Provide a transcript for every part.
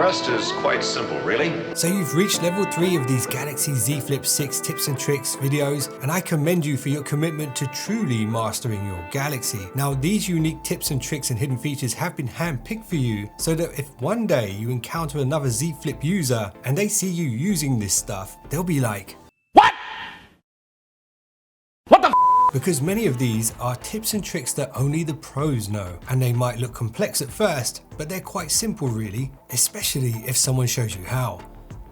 rest is quite simple, really. So you've reached level 3 of these Galaxy Z Flip 6 tips and tricks videos, and I commend you for your commitment to truly mastering your Galaxy. Now, these unique tips and tricks and hidden features have been handpicked for you so that if one day you encounter another Z Flip user and they see you using this stuff, they'll be like, "What? What the f?" Because many of these are tips and tricks that only the pros know, and they might look complex at first, but they're quite simple really, especially if someone shows you how.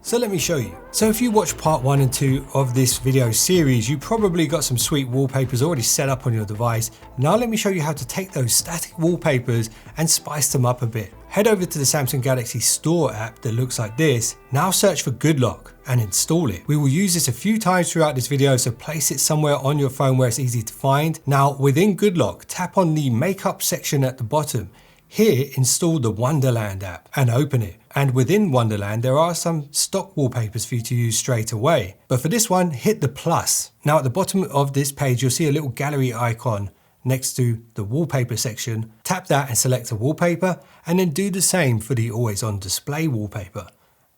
So let me show you. So if you watch part 1 and 2 of this video series, you probably got some sweet wallpapers already set up on your device. Now let me show you how to take those static wallpapers and spice them up a bit. Head over to the Samsung Galaxy Store app that looks like this. Now search for Good Lock and install it. We will use this a few times throughout this video, so place it somewhere on your phone where it's easy to find. Now within Good Lock, tap on the makeup section at the bottom. Here, install the Wonderland app and open it. And within Wonderland, there are some stock wallpapers for you to use straight away. But for this one, hit the plus. Now at the bottom of this page, you'll see a little gallery icon next to the wallpaper section. Tap that and select a wallpaper, and then do the same for the always on display wallpaper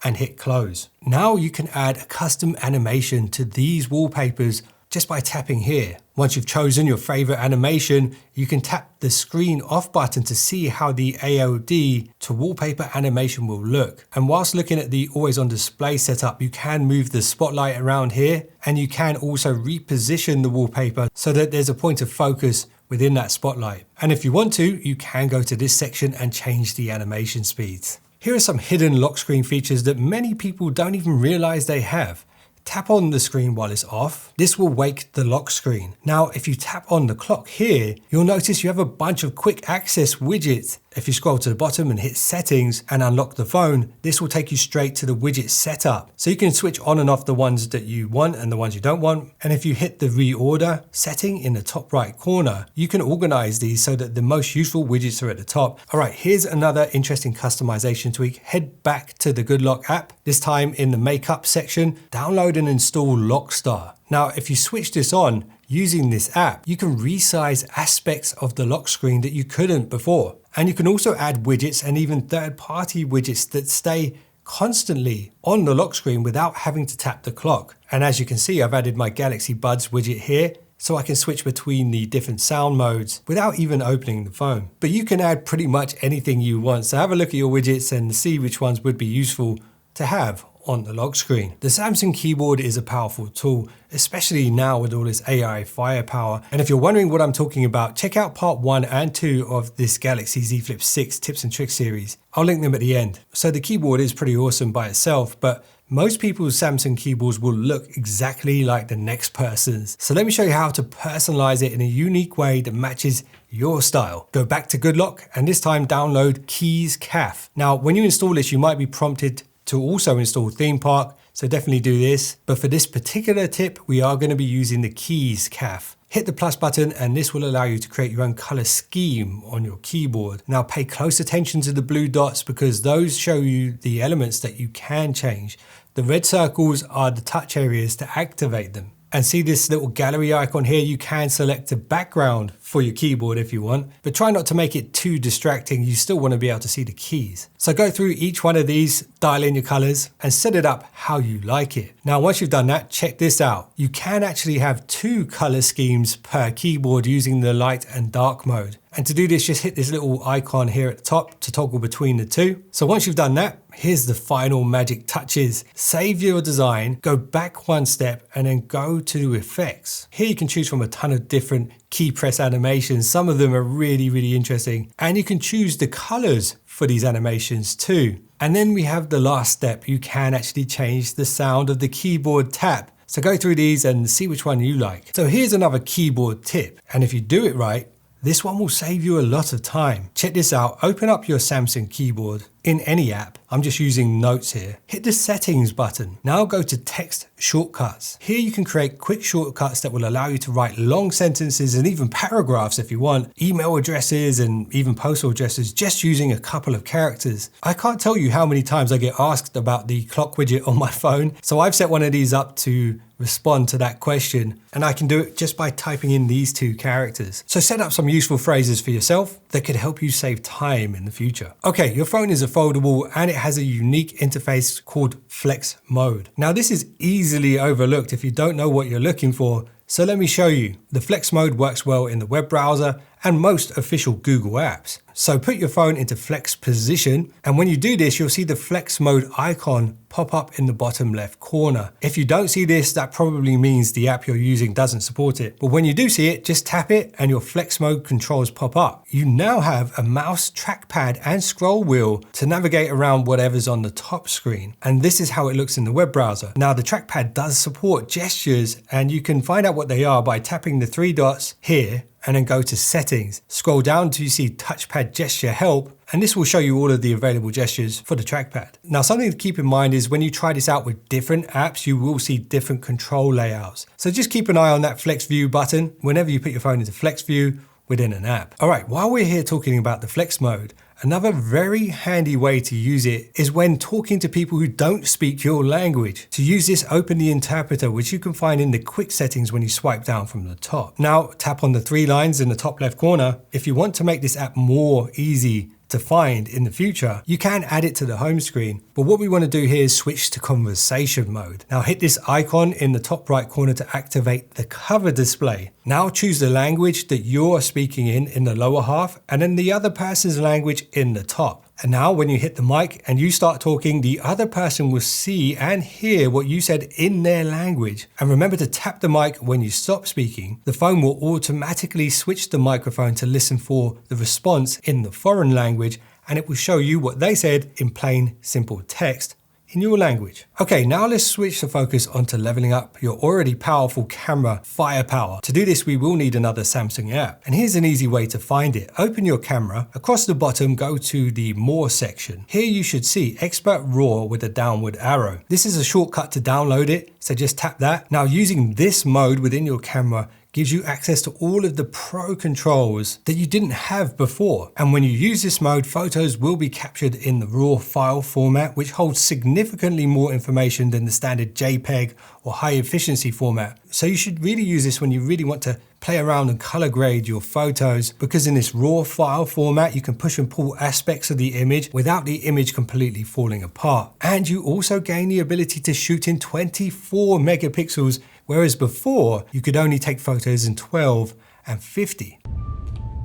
and hit close. Now you can add a custom animation to these wallpapers just by tapping here. Once you've chosen your favorite animation, you can tap the screen off button to see how the AOD to wallpaper animation will look. And whilst looking at the always on display setup, you can move the spotlight around here, and you can also reposition the wallpaper so that there's a point of focus within that spotlight. And if you want to, you can go to this section and change the animation speeds. Here are some hidden lock screen features that many people don't even realize they have. Tap on the screen while it's off. This will wake the lock screen. Now, if you tap on the clock here, you'll notice you have a bunch of quick access widgets. If you scroll to the bottom and hit settings and unlock the phone, this will take you straight to the widget setup. So you can switch on and off the ones that you want and the ones you don't want. And if you hit the reorder setting in the top right corner, you can organize these so that the most useful widgets are at the top. All right, here's another interesting customization tweak. Head back to the Good Lock app, this time in the makeup section, download and install LOCKSTAR. Now, if you switch this on, using this app, you can resize aspects of the lock screen that you couldn't before. And you can also add widgets and even third-party widgets that stay constantly on the lock screen without having to tap the clock. And as you can see, I've added my Galaxy Buds widget here, so I can switch between the different sound modes without even opening the phone. But you can add pretty much anything you want. So have a look at your widgets and see which ones would be useful to have on the lock screen. The Samsung keyboard is a powerful tool, especially now with all this AI firepower. And if you're wondering what I'm talking about, check out part 1 and 2 of this Galaxy Z Flip 6 tips and tricks series. I'll link them at the end. So the keyboard is pretty awesome by itself, but most people's Samsung keyboards will look exactly like the next person's. So let me show you how to personalize it in a unique way that matches your style. Go back to Good Lock and this time download Keys CAF. Now, when you install this, you might be prompted to also install Theme Park, so definitely do this. But for this particular tip, we are going to be using the Keys CAF. Hit the plus button and this will allow you to create your own color scheme on your keyboard. Now pay close attention to the blue dots because those show you the elements that you can change. The red circles are the touch areas to activate them. And see this little gallery icon here, you can select a background for your keyboard if you want, but try not to make it too distracting. You still want to be able to see the keys. So go through each one of these, dial in your colors and set it up how you like it. Now, once you've done that, check this out. You can actually have 2 color schemes per keyboard using the light and dark mode. And to do this, just hit this little icon here at the top to toggle between the 2. So once you've done that, here's the final magic touches. Save your design, go back 1 step and then go to effects. Here you can choose from a ton of different key press animations. Some of them are really interesting. And you can choose the colors for these animations too. And then we have the last step. You can actually change the sound of the keyboard tap. So go through these and see which one you like. So here's another keyboard tip. And if you do it right, this one will save you a lot of time. Check this out. Open up your Samsung keyboard in any app. I'm just using notes here. Hit the settings button. Now go to text shortcuts. Here you can create quick shortcuts that will allow you to write long sentences and even paragraphs if you want, email addresses and even postal addresses just using a couple of characters. I can't tell you how many times I get asked about the clock widget on my phone. So I've set one of these up to respond to that question, and I can do it just by typing in these 2 characters. So set up some useful phrases for yourself that could help you save time in the future. Okay, your phone is a foldable and it has a unique interface called Flex Mode. Now this is easily overlooked if you don't know what you're looking for, so let me show you. The Flex Mode works well in the web browser and most official Google apps. So put your phone into flex position, and when you do this, you'll see the Flex Mode icon pop up in the bottom left corner. If you don't see this, that probably means the app you're using doesn't support it. But when you do see it, just tap it and your Flex Mode controls pop up. You now have a mouse, trackpad and scroll wheel to navigate around whatever's on the top screen. And this is how it looks in the web browser. Now the trackpad does support gestures, and you can find out what they are by tapping the three dots here and then go to settings. Scroll down till you see touchpad gesture help, and this will show you all of the available gestures for the trackpad. Now something to keep in mind is when you try this out with different apps, you will see different control layouts. So just keep an eye on that Flex View button whenever you put your phone into Flex View within an app. All right, while we're here talking about the Flex Mode, another very handy way to use it is when talking to people who don't speak your language. To use this, open the interpreter, which you can find in the quick settings when you swipe down from the top. Now tap on the three lines in the top left corner. If you want to make this app more easy to find in the future, you can add it to the home screen. But what we want to do here is switch to conversation mode. Now hit this icon in the top right corner to activate the cover display. Now choose the language that you're speaking in the lower half, and then the other person's language in the top. And now when you hit the mic and you start talking, the other person will see and hear what you said in their language. And remember to tap the mic when you stop speaking. The phone will automatically switch the microphone to listen for the response in the foreign language, and it will show you what they said in plain, simple text in your language. Okay, now let's switch the focus onto leveling up your already powerful camera firepower. To do this, we will need another Samsung app. And here's an easy way to find it. Open your camera, across the bottom, go to the More section. Here you should see Expert RAW with a downward arrow. This is a shortcut to download it, so just tap that. Now using this mode within your camera gives you access to all of the pro controls that you didn't have before. And when you use this mode, photos will be captured in the RAW file format, which holds significantly more information than the standard JPEG or high efficiency format. So you should really use this when you really want to play around and color grade your photos, because in this RAW file format, you can push and pull aspects of the image without the image completely falling apart. And you also gain the ability to shoot in 24 megapixels, whereas before you could only take photos in 12 and 50.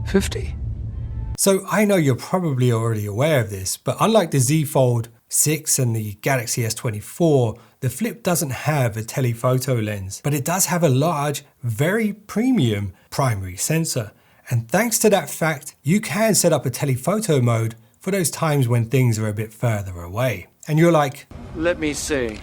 50? So I know you're probably already aware of this, but unlike the Z Fold 6 and the Galaxy S24, the Flip doesn't have a telephoto lens, but it does have a large, very premium primary sensor. And thanks to that fact, you can set up a telephoto mode for those times when things are a bit further away. And you're like, let me see.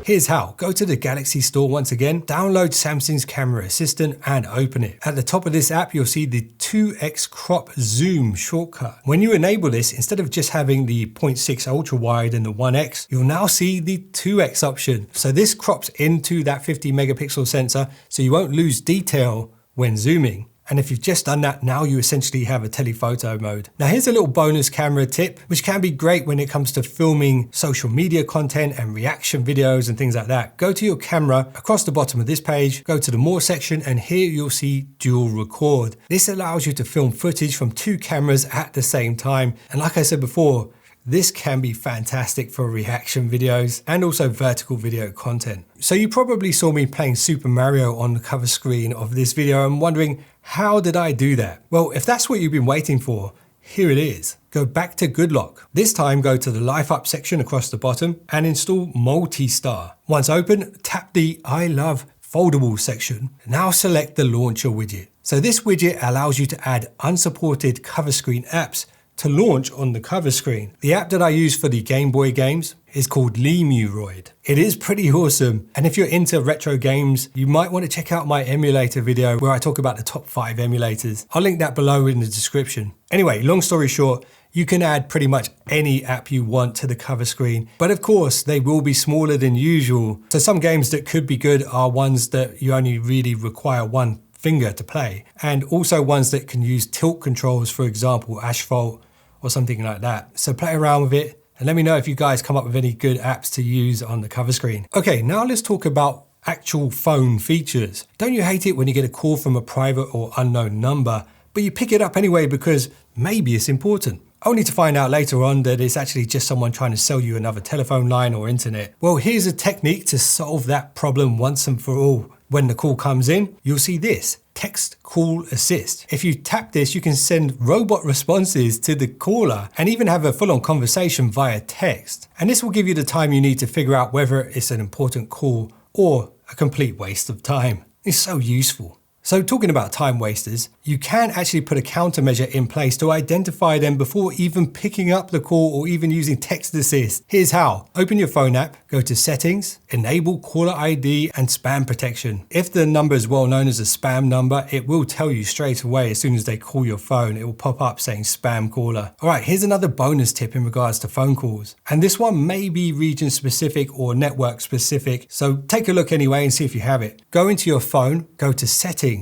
Here's how. Go to the Galaxy store once again, download Samsung's camera assistant and open it. At the top of this app, you'll see the 2x crop zoom shortcut. When you enable this, instead of just having the 0.6 ultra wide and the 1x, you'll now see the 2x option. So this crops into that 50 megapixel sensor, so you won't lose detail when zooming. And if you've just done that, now you essentially have a telephoto mode. Now here's a little bonus camera tip, which can be great when it comes to filming social media content and reaction videos and things like that. Go to your camera, across the bottom of this page, go to the More section, and here you'll see dual record. This allows you to film footage from two cameras at the same time. And like I said before, this can be fantastic for reaction videos and also vertical video content. So you probably saw me playing Super Mario on the cover screen of this video and wondering, how did I do that? Well, if that's what you've been waiting for, here it is. Go back to Good Lock. This time go to the Life Up section across the bottom and install Multi-Star. Once open, tap the I Love Foldable section. Now select the Launcher widget. So this widget allows you to add unsupported cover screen apps to launch on the cover screen. The app that I use for the Game Boy games is called Lemuroid. It is pretty awesome, and if you're into retro games, you might want to check out my emulator video where I talk about the top 5 emulators. I'll link that below in the description. Anyway, long story short, you can add pretty much any app you want to the cover screen, but of course they will be smaller than usual. So some games that could be good are ones that you only really require one finger to play, and also ones that can use tilt controls, for example Asphalt or something like that. So play around with it and let me know if you guys come up with any good apps to use on the cover screen. Okay, now let's talk about actual phone features. Don't you hate it when you get a call from a private or unknown number, but you pick it up anyway because maybe it's important? only to find out later on that it's actually just someone trying to sell you another telephone line or internet. Well, here's a technique to solve that problem once and for all. When the call comes in, you'll see this. Text Call Assist. If you tap this, you can send robot responses to the caller and even have a full-on conversation via text. And this will give you the time you need to figure out whether it's an important call or a complete waste of time. It's so useful. So talking about time wasters, you can actually put a countermeasure in place to identify them before even picking up the call or even using text assist. Here's how. Open your phone app, go to settings, enable caller ID and spam protection. If the number is well known as a spam number, it will tell you straight away as soon as they call your phone. It will pop up saying spam caller. All right, here's another bonus tip in regards to phone calls. And this one may be region specific or network specific. So take a look anyway and see if you have it. Go into your phone, go to settings,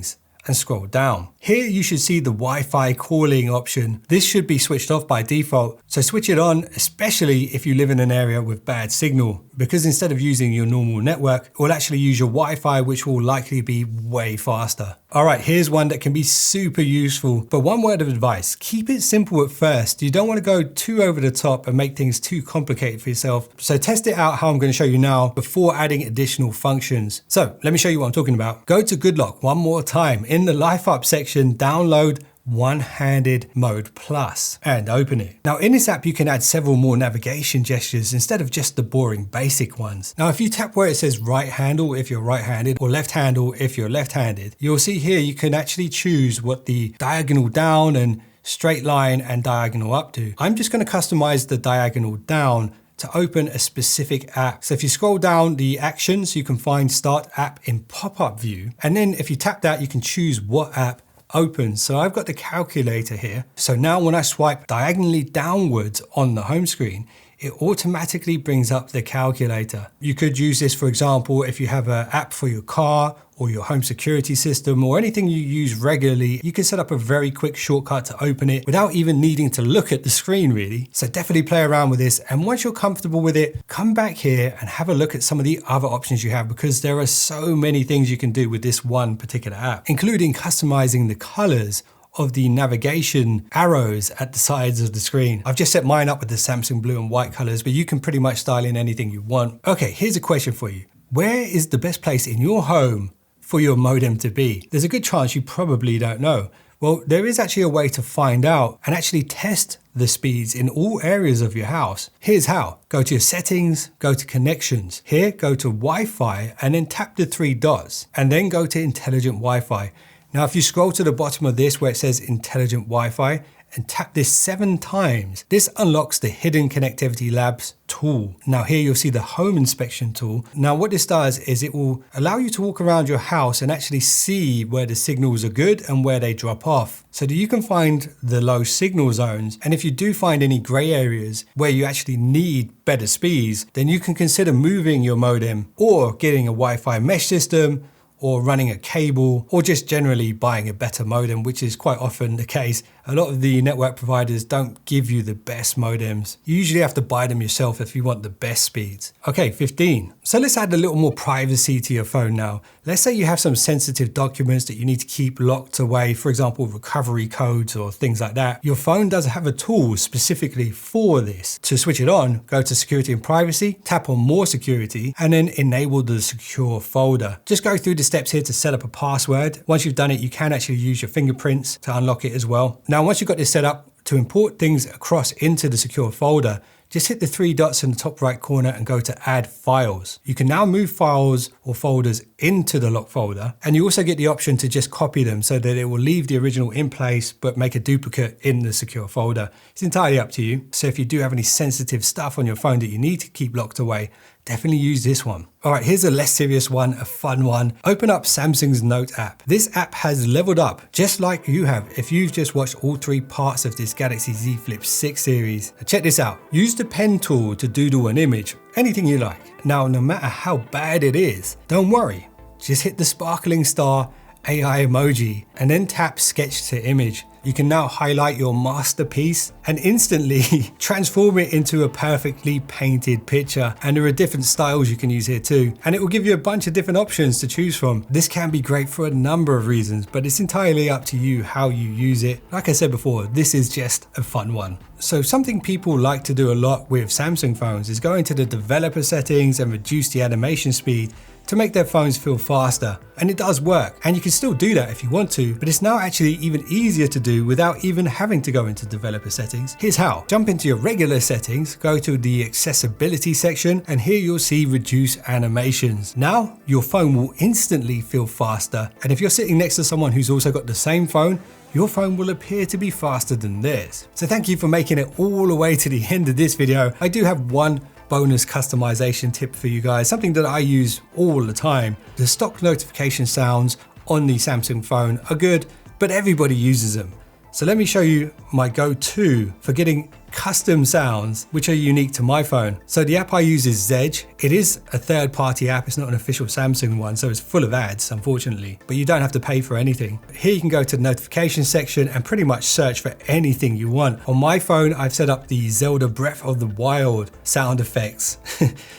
and scroll down. Here you should see the Wi-Fi calling option. This should be switched off by default, so switch it on, especially if you live in an area with bad signal, because instead of using your normal network, it will actually use your Wi-Fi, which will likely be way faster. All right, here's one that can be super useful, but one word of advice, keep it simple at first. You don't want to go too over the top and make things too complicated for yourself. So test it out how I'm going to show you now before adding additional functions. So let me show you what I'm talking about. Go to Good Lock one more time. In the Life Up section, download One-Handed Mode Plus and open it. Now in this app you can add several more navigation gestures instead of just the boring basic ones. Now if you tap where it says right handle if you're right-handed or left handle if you're left-handed, you'll see here you can actually choose what the diagonal down and straight line and diagonal up do. I'm just going to customize the diagonal down to open a specific app. So if you scroll down the actions, you can find Start App in pop-up view. And then if you tap that, you can choose what app opens. So I've got the calculator here. So now when I swipe diagonally downwards on the home screen, it automatically brings up the calculator. You could use this, for example, if you have an app for your car or your home security system or anything you use regularly. You can set up a very quick shortcut to open it without even needing to look at the screen really. So definitely play around with this, and once you're comfortable with it, come back here and have a look at some of the other options you have, because there are so many things you can do with this one particular app, including customizing the colors of the navigation arrows at the sides of the screen. I've just set mine up with the Samsung blue and white colors, but you can pretty much style in anything you want. Okay, here's a question for you. Where is the best place in your home for your modem to be? There's a good chance you probably don't know. Well, there is actually a way to find out and actually test the speeds in all areas of your house. Here's how. Go to your settings, go to connections. Here, go to Wi-Fi and then tap the three dots and then go to intelligent Wi-Fi. Now, if you scroll to the bottom of this where it says intelligent Wi-Fi and tap this 7 times, this unlocks the hidden connectivity labs tool. Now here you'll see the home inspection tool. Now what this does is it will allow you to walk around your house and actually see where the signals are good and where they drop off, so that you can find the low signal zones. And if you do find any gray areas where you actually need better speeds, then you can consider moving your modem or getting a Wi-Fi mesh system, or running a cable, or just generally buying a better modem, which is quite often the case. A lot of the network providers don't give you the best modems. You usually have to buy them yourself if you want the best speeds. Okay, 15. So let's add a little more privacy to your phone now. Let's say you have some sensitive documents that you need to keep locked away, for example, recovery codes or things like that. Your phone does have a tool specifically for this. To switch it on, go to Security and Privacy, tap on More Security, and then enable the secure folder. Just go through the steps here to set up a password. Once you've done it, you can actually use your fingerprints to unlock it as well. Now, once you've got this set up, to import things across into the secure folder, just hit the 3 dots in the top right corner and go to Add Files. You can now move files or folders into the lock folder, and you also get the option to just copy them so that it will leave the original in place but make a duplicate in the secure folder. It's entirely up to you. So if you do have any sensitive stuff on your phone that you need to keep locked away, definitely use this one. All right, here's a less serious one, a fun one. Open up Samsung's Note app. This app has leveled up just like you have if you've just watched all 3 parts of this Galaxy Z Flip 6 series. Now check this out. Use the pen tool to doodle an image, anything you like. Now, no matter how bad it is, don't worry. Just hit the sparkling star AI emoji and then tap Sketch to Image. You can now highlight your masterpiece and instantly transform it into a perfectly painted picture. And there are different styles you can use here too. And it will give you a bunch of different options to choose from. This can be great for a number of reasons, but it's entirely up to you how you use it. Like I said before, this is just a fun one. So something people like to do a lot with Samsung phones is go into the developer settings and reduce the animation speed to make their phones feel faster. And it does work, and you can still do that if you want to, but it's now actually even easier to do without even having to go into developer settings. Here's how. Jump into your regular settings, go to the accessibility section, and here you'll see reduce animations. Now your phone will instantly feel faster, and if you're sitting next to someone who's also got the same phone, your phone will appear to be faster than theirs. So thank you for making it all the way to the end of this video. I do have one bonus customization tip for you guys, something that I use all the time. The stock notification sounds on the Samsung phone are good, but everybody uses them. So let me show you my go-to for getting custom sounds which are unique to my phone. So the app I use is Zedge. It is a third-party app, it's not an official Samsung one, so it's full of ads, unfortunately, but you don't have to pay for anything. But here you can go to the notification section and pretty much search for anything you want. On my phone, I've set up the Zelda Breath of the Wild sound effects.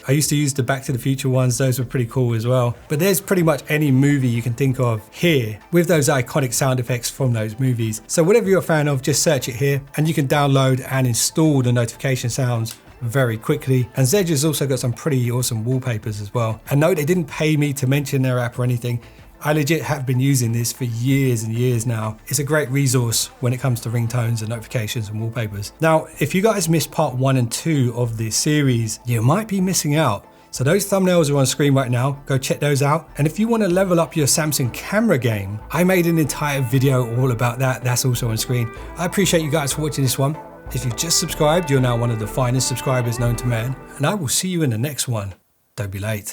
I used to use the Back to the Future ones, those were pretty cool as well. But there's pretty much any movie you can think of here with those iconic sound effects from those movies. So whatever you're a fan of, just search it here and you can download and install the notification sounds very quickly. And Zedge has also got some pretty awesome wallpapers as well. And no, they didn't pay me to mention their app or anything. I legit have been using this for years and years now. It's a great resource when it comes to ringtones and notifications and wallpapers. Now, if you guys missed part 1 and 2 of this series, you might be missing out. So those thumbnails are on screen right now, go check those out. And if you want to level up your Samsung camera game, I made an entire video all about that, that's also on screen. I appreciate you guys for watching this one. If you've just subscribed, you're now one of the finest subscribers known to man, and I will see you in the next one. Don't be late.